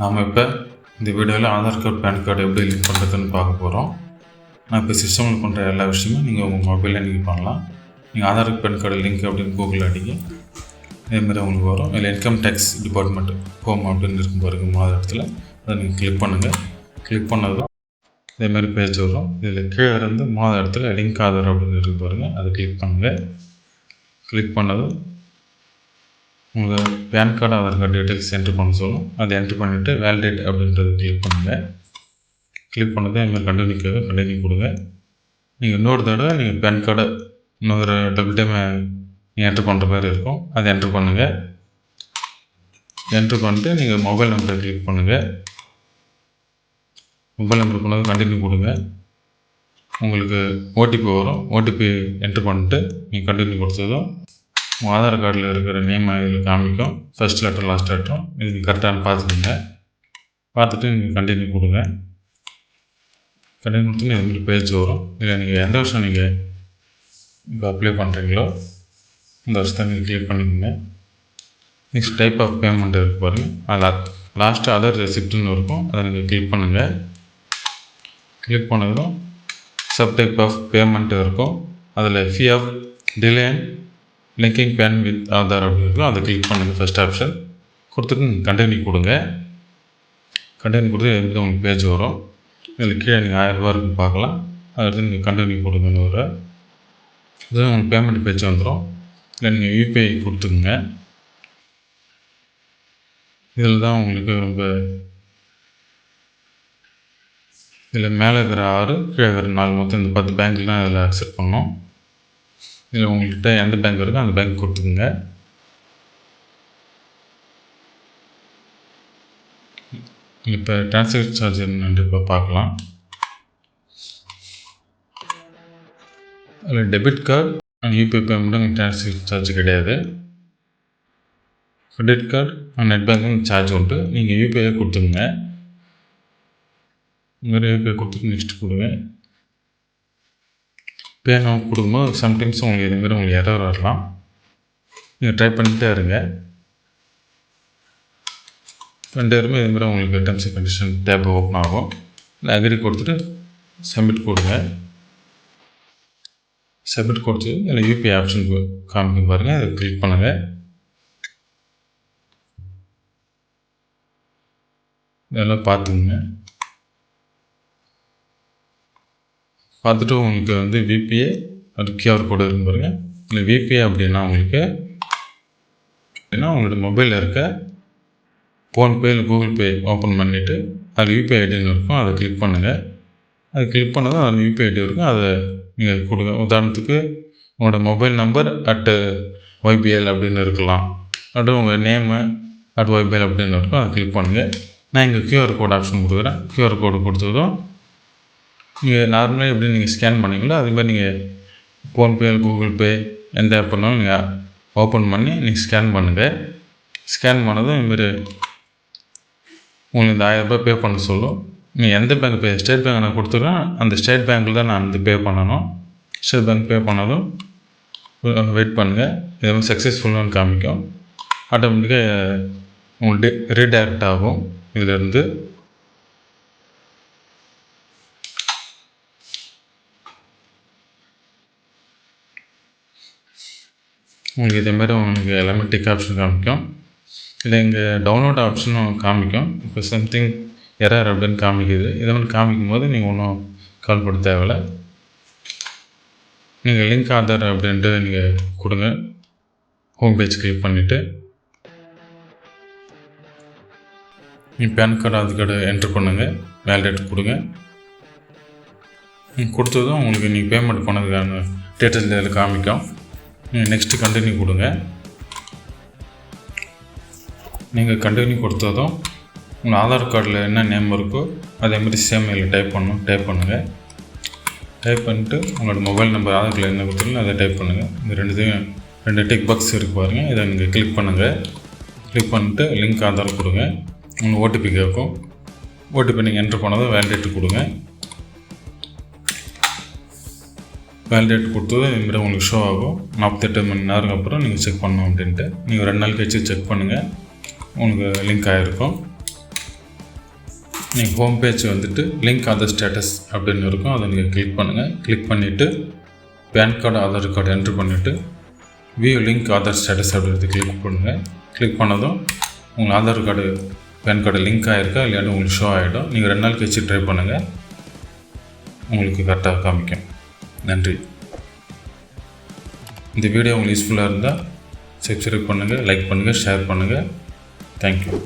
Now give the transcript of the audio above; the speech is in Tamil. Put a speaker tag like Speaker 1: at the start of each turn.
Speaker 1: நாம் இப்போ இந்த வீடியோவில் ஆதார் கார்டு பேன் கார்டு எப்படி லிங்க் பண்ணுறதுன்னு பார்க்க போகிறோம். நான் இப்போ சிஸ்டமில் பண்ணுற எல்லா விஷயமும் நீங்கள் உங்கள் மொபைலில் நீங்கள் பண்ணலாம். நீங்கள் ஆதார் பேன் கார்டு லிங்க் அப்படின்னு கூகுளில் அடிங்க, இதேமாதிரி உங்களுக்கு வரும். இதில் இன்கம் டேக்ஸ் டிபார்ட்மெண்ட் ஹோம் அப்படின்னு இருக்கும் பாருங்க, முதல் இடத்துல அதை நீங்கள் கிளிக் பண்ணுங்கள். கிளிக் பண்ணதும் இதேமாதிரி பேஜ் வரும். இதில் கீழே இருந்து முதல் இடத்துல லிங்க் ஆதார் அப்படின்னு இருக்கு பாருங்கள், அதை கிளிக் பண்ணுங்கள். கிளிக் பண்ணதும் உங்கள் PAN card Aadhaar card details enter பண்ண சொல்லும். அதை என்ட்ரு பண்ணிவிட்டு வேலிடேட் அப்படின்றத கிளிக் பண்ணுங்கள். கிளிக் பண்ணதை இதுமாதிரி கண்டினியூ கொடுங்க. நீங்கள் இன்னொரு தடவை நீங்கள் பேன் கார்டை இன்னொரு டபுள் டைம் நீங்கள் என்ட்ரு பண்ணுற மாதிரி இருக்கும். அதை என்ட்ரு பண்ணுங்கள். என்ட்ரு பண்ணிட்டு நீங்கள் மொபைல் நம்பரை கிளிக் பண்ணுங்கள். மொபைல் நம்பர் பண்ணது கண்டினியூ கொடுங்க. உங்களுக்கு ஓடிபி வரும். ஓடிபி என்ட்ரு பண்ணிட்டு நீங்கள் கண்டினியூ கொடுத்ததும் உங்கள் ஆதார் கார்டில் இருக்கிற நேம் இதில் காமிக்கும். ஃபஸ்ட் லெட்டர் லாஸ்ட் லெட்டரும் இது கரெக்டானு பார்த்துக்கோங்க. பார்த்துட்டு நீங்கள் கண்டினியூ கொடுங்க. கண்டினியூ கொடுத்து இது பேஜ் வரும். இதில் நீங்கள் எந்த வருஷம் நீங்கள் இப்போ அப்ளை பண்ணுறீங்களோ இந்த வருஷத்தை நீங்கள் கிளிக் பண்ணிக்கோங்க. நெக்ஸ்ட் டைப் ஆஃப் பேமெண்ட் இருக்குது பாருங்கள், அதில் லாஸ்ட்டு அதர் ரெசிப்ட்னு இருக்கும். அதை நீங்கள் கிளிக் பண்ணுங்கள். கிளிக் பண்ணதும் சப் டைப் ஆஃப் பேமெண்ட் இருக்கும். அதில் fee of delay and linking PAN with Aadhaar அப்படின்னு இருக்கும். அதை கிளிக் பண்ணுங்கள். ஃபஸ்ட் ஆப்ஷன் கொடுத்துட்டு கண்டினியூ கொடுங்க. கண்டினியூ கொடுத்து எதுக்கு உங்களுக்கு பேஜ் வரும். இதில் கீழே நீங்கள் 1000 ரூபா இருக்குன்னு பார்க்கலாம். அதை எடுத்து நீங்கள் கண்டினியூ கொடுங்கன்னு வர இது உங்களுக்கு பேமெண்ட் பேஜ் வந்துடும். இல்லை நீங்கள் யூபிஐ கொடுத்துக்குங்க. இதில் தான் உங்களுக்கு ரொம்ப இதில் மேலே இருக்கிற 6 கீழே இருக்கிற 4 மொத்தம் இந்த 10 பேங்க்கில் தான் இதில் அக்செப்ட் பண்ணோம். இதில் உங்கள்கிட்ட எந்த பேங்க் இருக்கோ அந்த பேங்க் கொடுத்துக்குங்க. இப்போ ட்ரான்சாக்ஷன் சார்ஜ் என்னென்று இப்போ பார்க்கலாம். அதில் debit card and UPI payment transaction charge கிடையாது. Credit card and net banking charge உண்டு. நீங்கள் யூபிஐ கொடுத்துருங்க. இதுமாதிரி யூபிஐ கொடுத்துட்டு நெக்ஸ்ட் கொடுங்க. பே நவ் கொடுக்கும்போது சம்டைம்ஸ் உங்களுக்கு இதுமாரி உங்களுக்கு எரர் வரலாம். நீங்கள் ட்ரை பண்ணிகிட்டே இருங்க. 2 இதுமாதிரி உங்களுக்கு terms and condition tab open ஆகும். இல்லை அக்ரி கொடுத்துட்டு சப்மிட் கொடுங்க. சப்மிட் கொடுத்து இல்லை யூபிஐ ஆப்ஷன் காமிக்கும் பாருங்கள், அதை கிளிக் பண்ணுங்கள். இதெல்லாம் பார்த்துக்குங்க. பார்த்துட்டு உங்களுக்கு வந்து விபிஐ அது கியூஆர் கோடு இருக்கும் பாருங்கள். இல்லை விபிஐ அப்படின்னா உங்களுக்கு உங்களோட மொபைலில் இருக்க ஃபோன்பே இல்லை கூகுள் பே ஓப்பன் பண்ணிவிட்டு அது யூபிஐ ஐடின்னு இருக்கும். அதை கிளிக் பண்ணுங்கள். அது கிளிக் பண்ணதும் அது யூபிஐ ஐடி இருக்கும். அதை நீங்கள் கொடுங்க. உதாரணத்துக்கு உங்களோட மொபைல் நம்பர் @YBL அப்படின்னு இருக்கலாம். அடுத்து உங்கள் நேமு @YBL அப்படின்னு இருக்கும். அதை கிளிக் பண்ணுங்கள். நான் இங்கே கியூஆர் கோட் ஆப்ஷன் கொடுக்குறேன். கியூஆர் கோடு கொடுத்ததும் நீங்கள் நார்மலாக எப்படி நீங்கள் ஸ்கேன் பண்ணீங்களோ அதுமாதிரி நீங்கள் ஃபோன்பே கூகுள் பே எந்த ஆப் பண்ணாலும் நீங்கள் ஓப்பன் பண்ணி நீங்கள் ஸ்கேன் பண்ணுங்கள். ஸ்கேன் பண்ணதும் இதுமாரி உங்களுக்கு இந்த 1000 ரூபாய் பே பண்ண சொல்லும். நீங்கள் எந்த பேங்க் ஸ்டேட் பேங்க் நான் கொடுத்துருக்கேன், அந்த ஸ்டேட் பேங்க்கில் தான் நான் பே பண்ணணும். ஸ்டேட் பேங்க் பே பண்ணதும் வெயிட் பண்ணுங்கள். இது மாதிரி சக்ஸஸ்ஃபுல்லானு காமிக்கும். ஆட்டோமேட்டிக்காக உங்களுக்கு ரீடைரக்ட் ஆகும். இதிலேருந்து உங்களுக்கு இதேமாதிரி உங்களுக்கு எல்லாமே டிக் ஆப்ஷன் காமிக்கும். இல்லை இங்கே டவுன்லோட் ஆப்ஷனும் காமிக்கும். இப்போ சம்திங் எரர் அப்படின்னு காமிக்குது. இதை மாதிரி காமிக்கும் போது நீங்கள் ஒன்றும் கவலைப்பட தேவையில்லை. நீங்கள் லிங்க் ஆதார் அப்படின்ட்டு நீங்கள் கொடுங்க. ஹோம் பேஜ் கிளிக் பண்ணிவிட்டு நீங்கள் PAN card Aadhaar card enter பண்ணுங்கள். வேலிடேட் கொடுங்க. நீங்கள் கொடுத்ததும் உங்களுக்கு நீங்கள் பேமெண்ட் பண்ணதுக்கான டீட்டெயில் இதில் காமிக்கும். நீங்கள் நெக்ஸ்ட்டு கண்டினியூ கொடுங்க. நீங்கள் கண்டினியூ கொடுத்ததும் உங்கள் ஆதார் கார்டில் என்ன நேம் இருக்கோ அதேமாதிரி சேம் இதில் டைப் பண்ணுங்கள். டைப் பண்ணிட்டு உங்களோட மொபைல் நம்பர் ஆதார் கார்டில் என்ன கொடுத்துருங்க அதை டைப் பண்ணுங்கள். இந்த 2 டிக் பாக்ஸ் இருக்குது பாருங்கள், இதை நீங்கள் கிளிக் பண்ணுங்கள். கிளிக் பண்ணிட்டு லிங்க் ஆதார் கொடுங்க. உங்களுக்கு ஓடிபி கேட்கும். ஓடிபி நீங்கள் என்ட்ரு பண்ணதும் வேலிடேட் கொடுங்க. வேலிடேட் கொடுத்தது இதுமாதிரி உங்களுக்கு ஷோ ஆகும். 48 மணி நேரம் அப்புறம் நீங்கள் செக் பண்ணணும் அப்படின்ட்டு. நீங்கள் 2 நாள் கழிச்சு செக் பண்ணுங்கள், உங்களுக்கு லிங்க் ஆகிருக்கும். நீங்கள் ஹோம் பேஜ் வந்துட்டு லிங்க் ஆதார் ஸ்டேட்டஸ் அப்படின்னு இருக்கும், அதை நீங்கள் கிளிக் பண்ணுங்கள். கிளிக் பண்ணிவிட்டு PAN card Aadhaar card enter பண்ணிவிட்டு வியூ லிங்க் ஆதார் ஸ்டேட்டஸ் அப்படின்றது கிளிக் பண்ணுங்கள். கிளிக் பண்ணதும் உங்கள் Aadhaar card PAN card link ஆகிருக்கா இல்லையான்னு உங்களுக்கு ஷோ ஆகிடும். நீங்கள் 2 நாள் கழிச்சு ட்ரை பண்ணுங்கள், உங்களுக்கு கரெக்டாக காமிக்கும். நன்றி. இந்த வீடியோ உங்களுக்கு யூஸ்ஃபுல்லாக இருந்தால் சப்ஸ்கிரைப் பண்ணுங்கள், லைக் பண்ணுங்கள், ஷேர் பண்ணுங்கள். தேங்க்யூ.